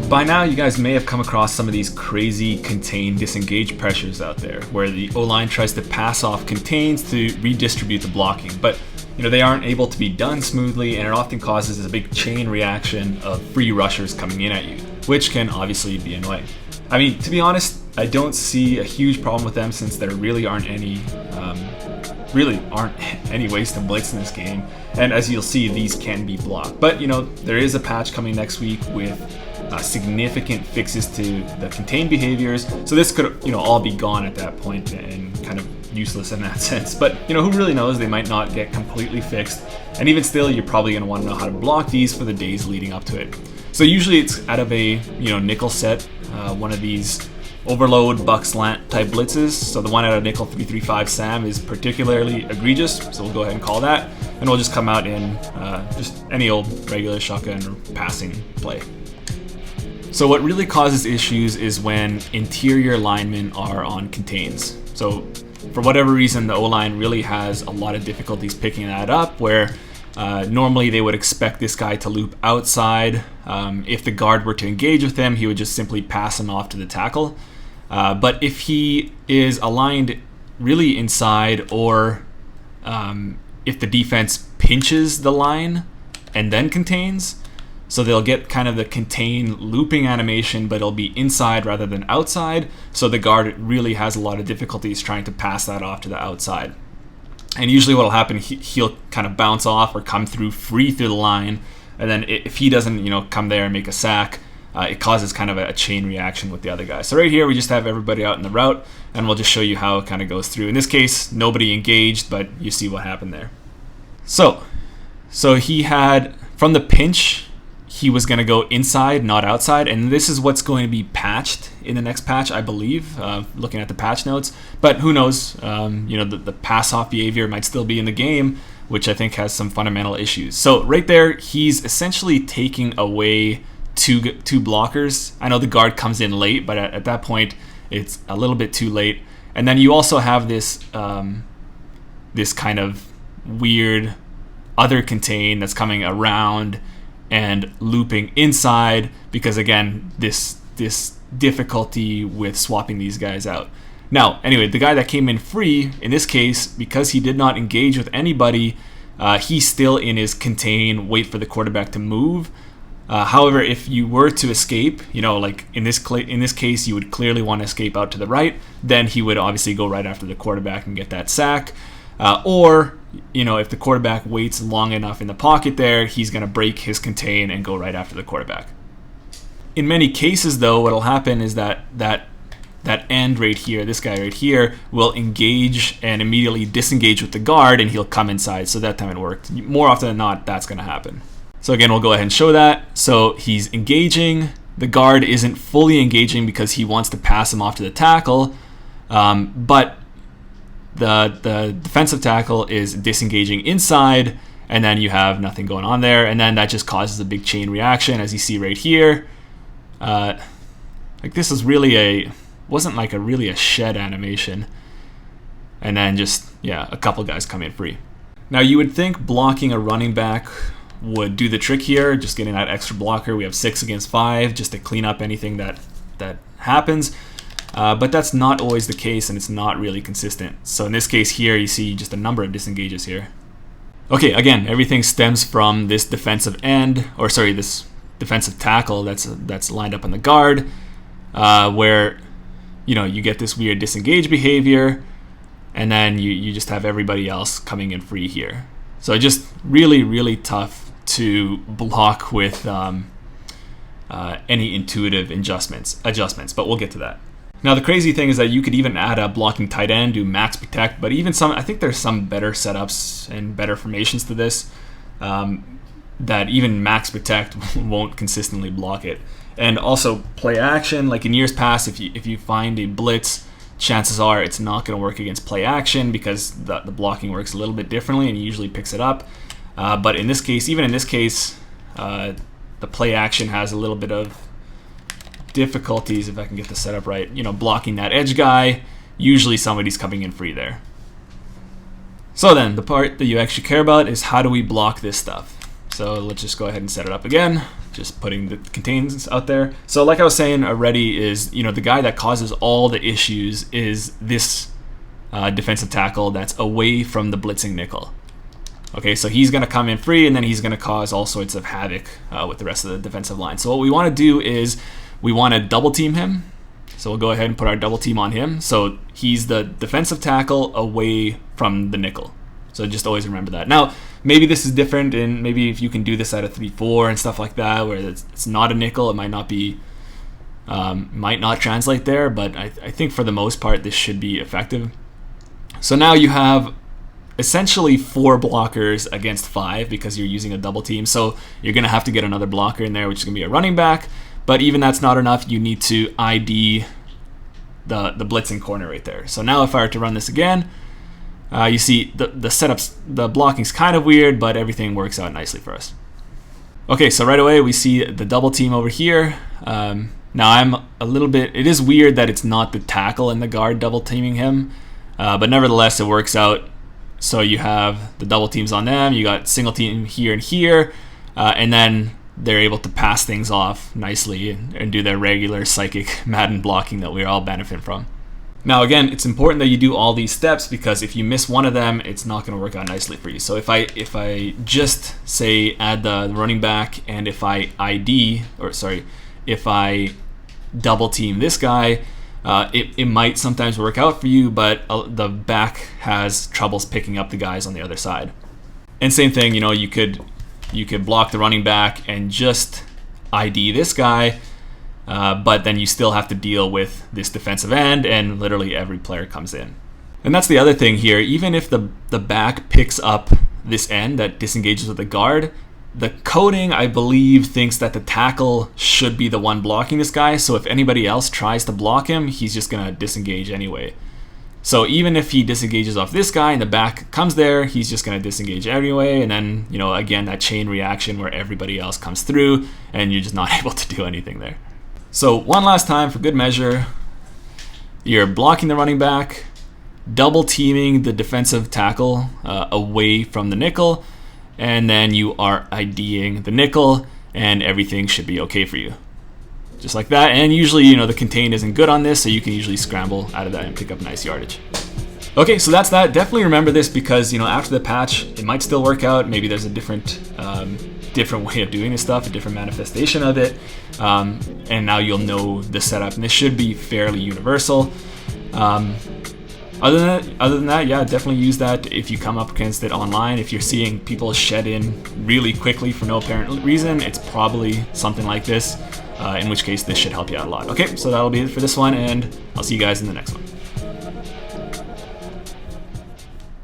By now, you guys may have come across some of these crazy contain disengage pressures out there, where the O-line tries to pass off contains to redistribute the blocking, but they aren't able to be done smoothly, and it often causes a big chain reaction of free rushers coming in at you, which can obviously be annoying. I mean, to be honest, I don't see a huge problem with them since there really aren't any ways to blitz in this game, and as you'll see, these can be blocked. But there is a patch coming next week with significant fixes to the contain behaviors, so this could all be gone at that point and kind of useless in that sense. But who really knows, they might not get completely fixed, and even still, you're probably going to want to know how to block these for the days leading up to it. So usually it's out of a nickel set, one of these overload buck slant type blitzes. So the one out of nickel 335 SAM is particularly egregious, so we'll go ahead and call that, and we'll just come out in just any old regular shotgun or passing play. So what really causes issues is when interior linemen are on contains. So for whatever reason, the O-line really has a lot of difficulties picking that up, where normally they would expect this guy to loop outside. If the guard were to engage with him, he would just simply pass him off to the tackle. But if he is aligned really inside, or if the defense pinches the line and then contains, so they'll get kind of the contain looping animation, but it'll be inside rather than outside. So the guard really has a lot of difficulties trying to pass that off to the outside. And usually what'll happen, he'll kind of bounce off or come through free through the line. And then if he doesn't, come there and make a sack, it causes kind of a chain reaction with the other guy. So right here, we just have everybody out in the route, and we'll just show you how it kind of goes through. In this case, nobody engaged, but you see what happened there. So he had, from the pinch, he was going to go inside, not outside, and this is what's going to be patched in the next patch, I believe, looking at the patch notes. But who knows, the pass-off behavior might still be in the game, which I think has some fundamental issues. So right there, he's essentially taking away two blockers. I know the guard comes in late, but at that point, it's a little bit too late. And then you also have this this kind of weird other contain that's coming around and looping inside, because again, this difficulty with swapping these guys out. Now, anyway, the guy that came in free, in this case, because he did not engage with anybody, he's still in his contain, wait for the quarterback to move. However, if you were to escape, like in this case, you would clearly want to escape out to the right, then he would obviously go right after the quarterback and get that sack. Or if the quarterback waits long enough in the pocket there, he's going to break his contain and go right after the quarterback. In many cases, though, what will happen is that end right here, this guy right here, will engage and immediately disengage with the guard, and he'll come inside. So that time it worked. More often than not, that's going to happen. So again, we'll go ahead and show that. So he's engaging. The guard isn't fully engaging because he wants to pass him off to the tackle, but the defensive tackle is disengaging inside, and then you have nothing going on there, and then that just causes a big chain reaction, as you see right here. Like this is really wasn't like really a shed animation, and then just a couple guys come in free. Now you would think blocking a running back would do the trick here, just getting that extra blocker. We have 6 against 5 just to clean up anything that happens. But that's not always the case, and it's not really consistent. So in this case here, you see just a number of disengages here. Okay, again, everything stems from this defensive this defensive tackle that's lined up on the guard, where you get this weird disengage behavior, and then you just have everybody else coming in free here. So just really, really tough to block with any intuitive adjustments, but we'll get to that. Now the crazy thing is that you could even add a blocking tight end, do max protect, but even I think there's some better setups and better formations to this, that even max protect won't consistently block it. And also play action, like in years past, if you find a blitz, chances are it's not going to work against play action because the blocking works a little bit differently and usually picks it up. But in this case, the play action has a little bit of difficulties, if I can get the setup right, blocking that edge guy. Usually somebody's coming in free there. So then the part that you actually care about is how do we block this stuff. So let's just go ahead and set it up again. just putting the contains out there. So like I was saying already, is the guy that causes all the issues is this defensive tackle that's away from the blitzing nickel. Okay, so he's going to come in free, and then he's going to cause all sorts of havoc with the rest of the defensive line. So what we want to do is we want to double team him. So we'll go ahead and put our double team on him. So he's the defensive tackle away from the nickel. So just always remember that. Now, maybe this is different, and maybe if you can do this at a 3-4 and stuff like that, where it's not a nickel, it might not be, might not translate there. But I think for the most part, this should be effective. So now you have essentially 4 blockers against 5 because you're using a double team. So you're going to have to get another blocker in there, which is going to be a running back. But even that's not enough. You need to ID the blitzing corner right there. So now if I were to run this again, you see the setups, the blocking's kind of weird, but everything works out nicely for us. Okay, so right away we see the double team over here. Now I'm a little bit, it is weird that it's not the tackle and the guard double teaming him, but nevertheless it works out. So you have the double teams on them, you got single team here and here, and then they're able to pass things off nicely and do their regular psychic Madden blocking that we're all benefiting from. Now again, it's important that you do all these steps, because if you miss one of them, it's not going to work out nicely for you. So if I just say add the running back, and if I double team this guy, it might sometimes work out for you, but the back has troubles picking up the guys on the other side. And same thing, you could block the running back and just ID this guy, but then you still have to deal with this defensive end, and literally every player comes in. And that's the other thing here. Even if the back picks up this end that disengages with the guard, the coding, I believe, thinks that the tackle should be the one blocking this guy. So if anybody else tries to block him, he's just going to disengage anyway. So even if he disengages off this guy and the back comes there, he's just going to disengage anyway. And then, again, that chain reaction where everybody else comes through and you're just not able to do anything there. So one last time for good measure, you're blocking the running back, double teaming the defensive tackle away from the nickel, and then you are IDing the nickel, and everything should be okay for you. Just like that. And usually, the contain isn't good on this, so you can usually scramble out of that and pick up nice yardage. Okay, so that's that. Definitely remember this, because after the patch, it might still work out. Maybe there's a different way of doing this stuff, a different manifestation of it, and now you'll know the setup. And this should be fairly universal. Other than that, yeah, definitely use that if you come up against it online. If you're seeing people shed in really quickly for no apparent reason, it's probably something like this, in which case this should help you out a lot. Okay, so that'll be it for this one, and I'll see you guys in the next one.